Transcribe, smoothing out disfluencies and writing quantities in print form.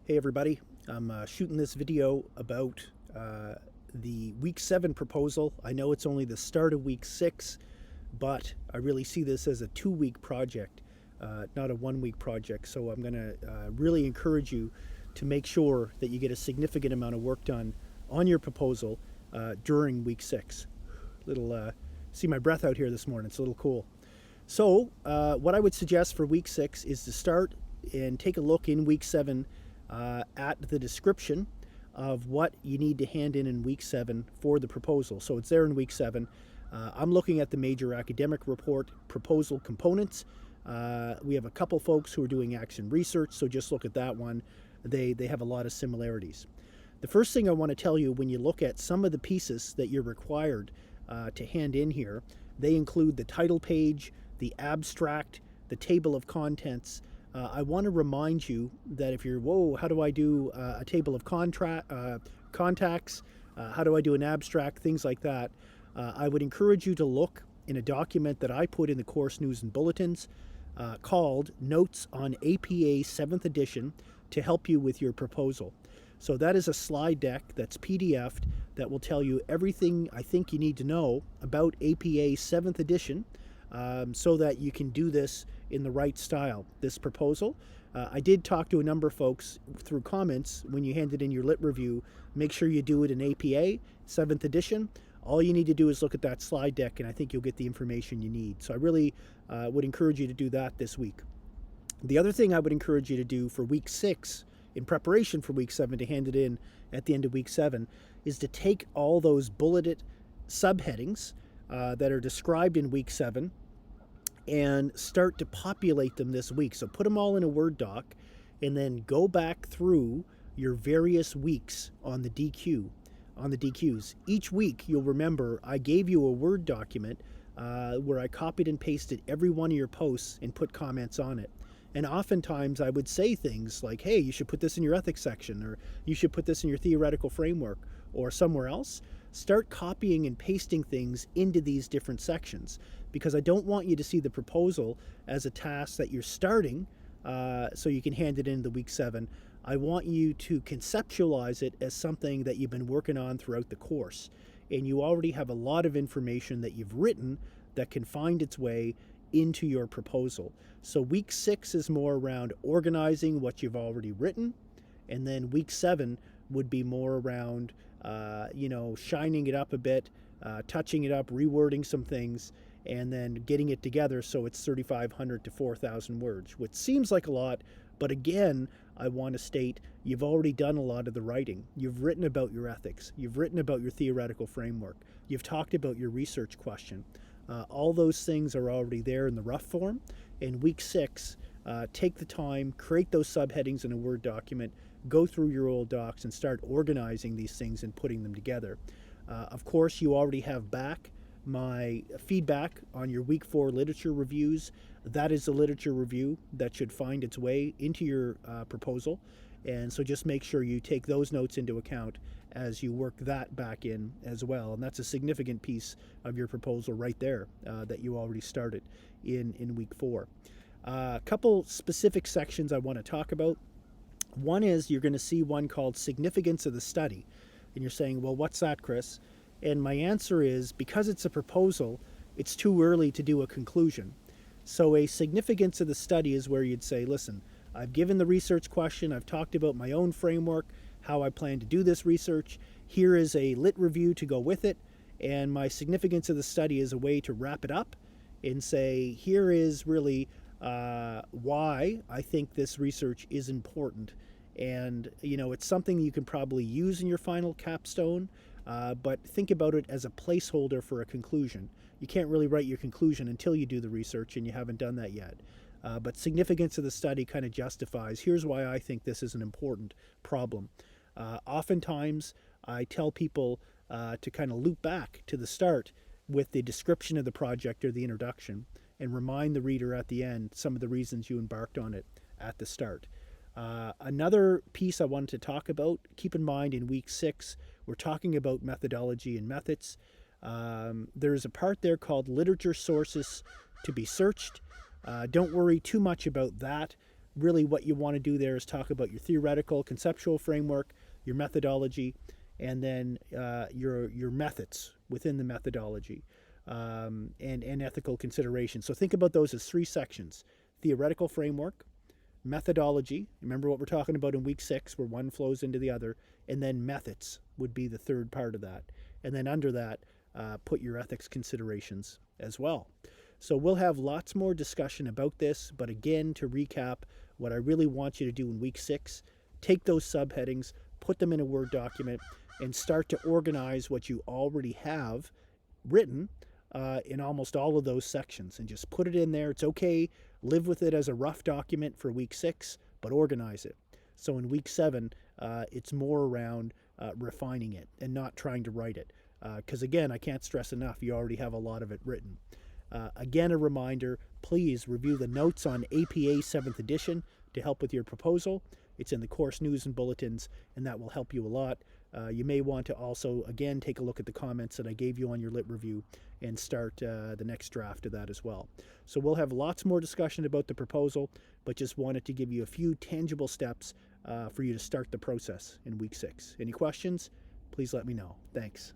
Hey everybody, I'm shooting this video about the week 7 proposal. I know it's only the start of week 6, but I really see this as a 2-week project, not a 1-week project. So I'm going to really encourage you to make sure that you get a significant amount of work done on your proposal during week 6. See my breath out here this morning, it's a little cool. So what I would suggest for week 6 is to start and take a look in week 7 at the description of what you need to hand in week 7 for the proposal. So it's there in week 7. I'm looking at the major academic report proposal components. We have a couple folks who are doing action research, so just look at that one. They have a lot of similarities. The first thing I want to tell you, when you look at some of the pieces that you're required to hand in here, they include the title page, the abstract, the table of contents. I want to remind you that if you're, how do I do a table of contacts? How do I do an abstract? Things like that. I would encourage you to look in a document that I put in the course news and bulletins called Notes on APA 7th edition to help you with your proposal. So that is a slide deck that's PDF'd that will tell you everything I think you need to know about APA 7th edition so that you can do this in the right style, this proposal. I did talk to a number of folks through comments when you handed in your lit review. Make sure you do it in APA 7th edition. All you need to do is look at that slide deck and I think you'll get the information you need. So I really would encourage you to do that this week. The other thing I would encourage you to do for week 6 in preparation for week 7 to hand it in at the end of week 7 is to take all those bulleted subheadings that are described in week 7 and start to populate them this week. So put them all in a Word doc and then go back through your various weeks on the DQs. Each week, you'll remember I gave you a Word document where I copied and pasted every one of your posts and put comments on it. And oftentimes I would say things like, hey, you should put this in your ethics section, or you should put this in your theoretical framework, or somewhere else. Start copying and pasting things into these different sections, because I don't want you to see the proposal as a task that you're starting so you can hand it in the week 7. I want you to conceptualize it as something that you've been working on throughout the course. And you already have a lot of information that you've written that can find its way into your proposal. So week 6 is more around organizing what you've already written, and then week 7 would be more around shining it up a bit, touching it up, rewording some things, and then getting it together so it's 3,500 to 4,000 words, which seems like a lot, but again, I want to state you've already done a lot of the writing. You've written about your ethics, you've written about your theoretical framework, you've talked about your research question. All those things are already there in the rough form. In week 6, take the time, create those subheadings in a Word document, go through your old docs and start organizing these things and putting them together. Of course, you already have back my feedback on your week 4 literature reviews. That is a literature review that should find its way into your proposal. And so just make sure you take those notes into account as you work that back in as well. And that's a significant piece of your proposal right there that you already started in week 4. A couple specific sections I want to talk about. One is you're going to see one called Significance of the Study. And you're saying, well, what's that, Chris? And my answer is, because it's a proposal, it's too early to do a conclusion. So a significance of the study is where you'd say, listen, I've given the research question, I've talked about my own framework, how I plan to do this research, here is a lit review to go with it, and my significance of the study is a way to wrap it up and say, here is really why I think this research is important. And, it's something you can probably use in your final capstone, but think about it as a placeholder for a conclusion. You can't really write your conclusion until you do the research, and you haven't done that yet. But significance of the study kind of justifies, here's why I think this is an important problem. Oftentimes, I tell people to kind of loop back to the start with the description of the project or the introduction and remind the reader at the end some of the reasons you embarked on it at the start. Another piece I wanted to talk about, keep in mind in week 6, we're talking about methodology and methods. There's a part there called literature sources to be searched. Don't worry too much about that. really what you want to do there is talk about your theoretical, conceptual framework, your methodology, and then your methods within the methodology, and ethical considerations. So think about those as three sections: theoretical framework, methodology. Remember what we're talking about in week 6, where one flows into the other, and then methods would be the third part of that. And then under that, put your ethics considerations as well. So we'll have lots more discussion about this, but again, to recap, what I really want you to do in week 6, take those subheadings, put them in a Word document, and start to organize what you already have written in almost all of those sections, and just put it in there. It's okay, live with it as a rough document for week 6, but organize it. So in week 7, it's more around refining it and not trying to write it. Because again, I can't stress enough, you already have a lot of it written. Again, a reminder, please review the notes on APA 7th edition to help with your proposal. It's in the course news and bulletins, and that will help you a lot. You may want to also, again, take a look at the comments that I gave you on your lit review and start the next draft of that as well. So we'll have lots more discussion about the proposal, but just wanted to give you a few tangible steps for you to start the process in week 6. Any questions? Please let me know. Thanks.